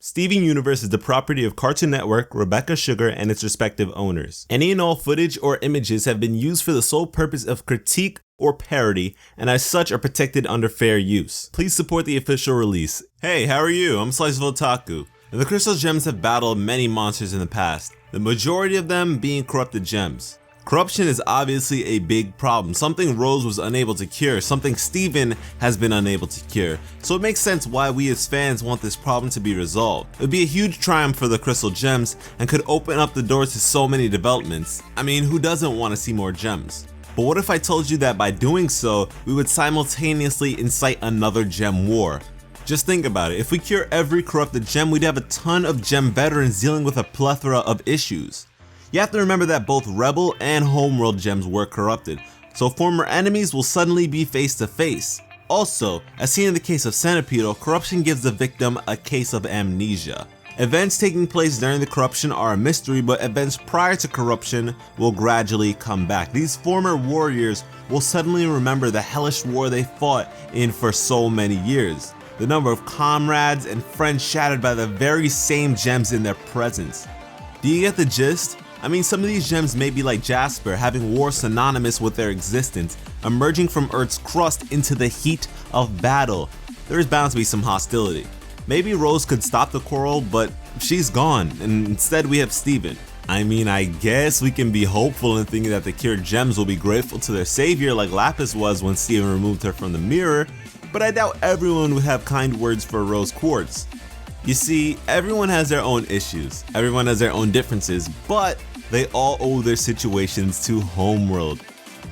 Steven Universe is the property of Cartoon Network, Rebecca Sugar, and its respective owners. Any and all footage or images have been used for the sole purpose of critique or parody, and as such are protected under fair use. Please support the official release. Hey, how are you? I'm Slice of Otaku. And the Crystal Gems have battled many monsters in the past, the majority of them being corrupted gems. Corruption is obviously a big problem, something Rose was unable to cure, something Steven has been unable to cure, so it makes sense why we as fans want this problem to be resolved. It would be a huge triumph for the Crystal Gems and could open up the doors to so many developments. I mean, who doesn't want to see more gems? But what if I told you that by doing so, we would simultaneously incite another gem war? Just think about it, if we cure every corrupted gem, we'd have a ton of gem veterans dealing with a plethora of issues. You have to remember that both Rebel and Homeworld gems were corrupted, so former enemies will suddenly be face to face. Also, as seen in the case of Centipede, corruption gives the victim a case of amnesia. Events taking place during the corruption are a mystery, but events prior to corruption will gradually come back. These former warriors will suddenly remember the hellish war they fought in for so many years. The number of comrades and friends shattered by the very same gems in their presence. Do you get the gist? I mean, some of these gems may be like Jasper, having war synonymous with their existence, emerging from Earth's crust into the heat of battle. There is bound to be some hostility. Maybe Rose could stop the quarrel, but she's gone, and instead we have Steven. I mean, I guess we can be hopeful in thinking that the cured gems will be grateful to their savior like Lapis was when Steven removed her from the mirror, but I doubt everyone would have kind words for Rose Quartz. You see, everyone has their own issues, everyone has their own differences, but they all owe their situations to Homeworld.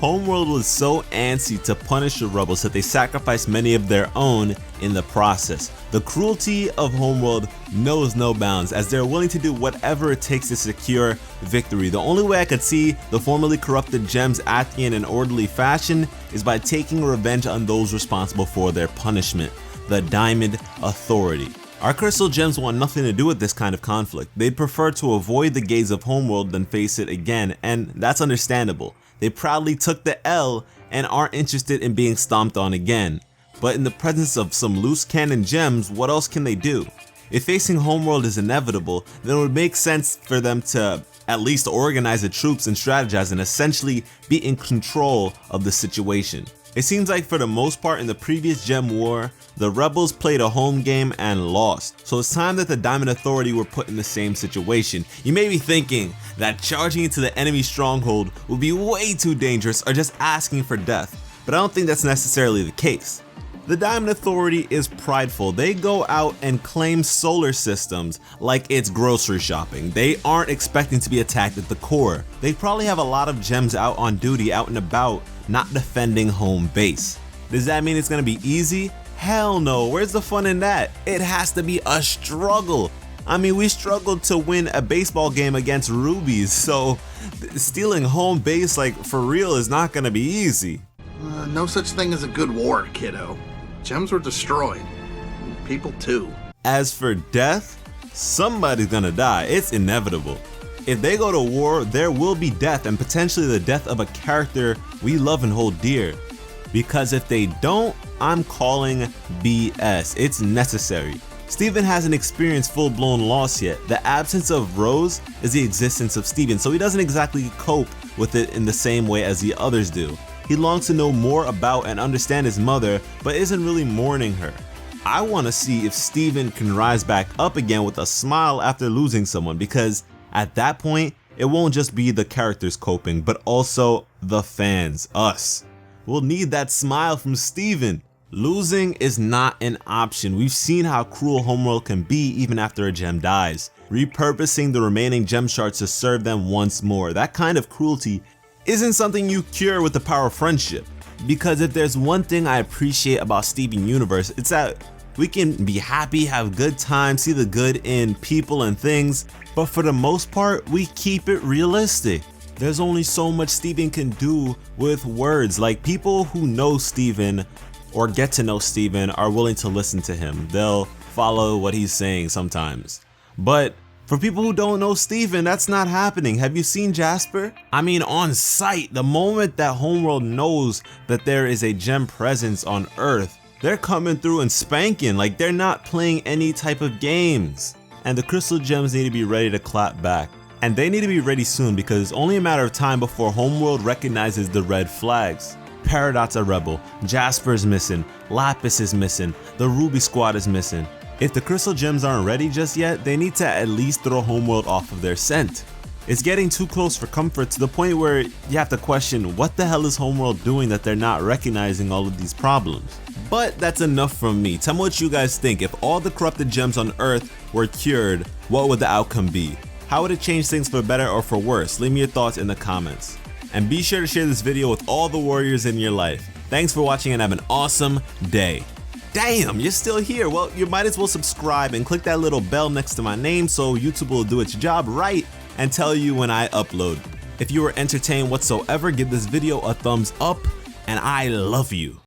Homeworld was so antsy to punish the rebels that they sacrificed many of their own in the process. The cruelty of Homeworld knows no bounds, as they're willing to do whatever it takes to secure victory. The only way I could see the formerly corrupted gems acting in an orderly fashion is by taking revenge on those responsible for their punishment, the Diamond Authority. Our Crystal Gems want nothing to do with this kind of conflict. They'd prefer to avoid the gaze of Homeworld than face it again, and that's understandable. They proudly took the L and aren't interested in being stomped on again. But in the presence of some loose cannon gems, what else can they do? If facing Homeworld is inevitable, then it would make sense for them to at least organize the troops and strategize and essentially be in control of the situation. It seems like for the most part in the previous gem war, the rebels played a home game and lost, so it's time that the Diamond Authority were put in the same situation. You may be thinking that charging into the enemy stronghold would be way too dangerous or just asking for death, but I don't think that's necessarily the case. The Diamond Authority is prideful. They go out and claim solar systems like it's grocery shopping. They aren't expecting to be attacked at the core. They probably have a lot of gems out on duty, out and about, not defending home base. Does that mean it's gonna be easy? Hell no, where's the fun in that? It has to be a struggle. I mean, we struggled to win a baseball game against rubies, so stealing home base like for real is not gonna be easy. No such thing as a good war, kiddo. Gems were destroyed. People too. As for death, somebody's gonna die. It's inevitable. If they go to war, there will be death, and potentially the death of a character we love and hold dear. Because if they don't, I'm calling BS. It's necessary. Steven hasn't experienced full-blown loss yet. The absence of Rose is the existence of Steven, so he doesn't exactly cope with it in the same way as the others do. He longs to know more about and understand his mother, but isn't really mourning her. I want to see if Steven can rise back up again with a smile after losing someone, because at that point, it won't just be the characters coping, but also the fans, us. We'll need that smile from Steven. Losing is not an option. We've seen how cruel Homeworld can be even after a gem dies, repurposing the remaining gem shards to serve them once more. That kind of cruelty isn't something you cure with the power of friendship. Because if there's one thing I appreciate about Steven Universe, it's that we can be happy, have good times, see the good in people and things, but for the most part, we keep it realistic. There's only so much Steven can do with words. Like, people who know Steven or get to know Steven are willing to listen to him. They'll follow what he's saying sometimes. But for people who don't know Steven, that's not happening. Have you seen Jasper? I mean, on sight, the moment that Homeworld knows that there is a gem presence on Earth, they're coming through and spanking, like they're not playing any type of games. and the crystal gems need to be ready to clap back. And they need to be ready soon because it's only a matter of time before Homeworld recognizes the red flags. Peridot's a rebel, Jasper's missing, Lapis is missing, the Ruby Squad is missing. If the crystal gems aren't ready just yet, they need to at least throw Homeworld off of their scent. It's getting too close for comfort to the point where you have to question what the hell is Homeworld doing that they're not recognizing all of these problems. But that's enough from me. Tell me what you guys think. If all the corrupted gems on Earth were cured, what would the outcome be? How would it change things for better or for worse? Leave me your thoughts in the comments. And be sure to share this video with all the warriors in your life. Thanks for watching and have an awesome day. Damn, you're still here. Well, you might as well subscribe and click that little bell next to my name so YouTube will do its job right and tell you when I upload. If you were entertained whatsoever, give this video a thumbs up, and I love you.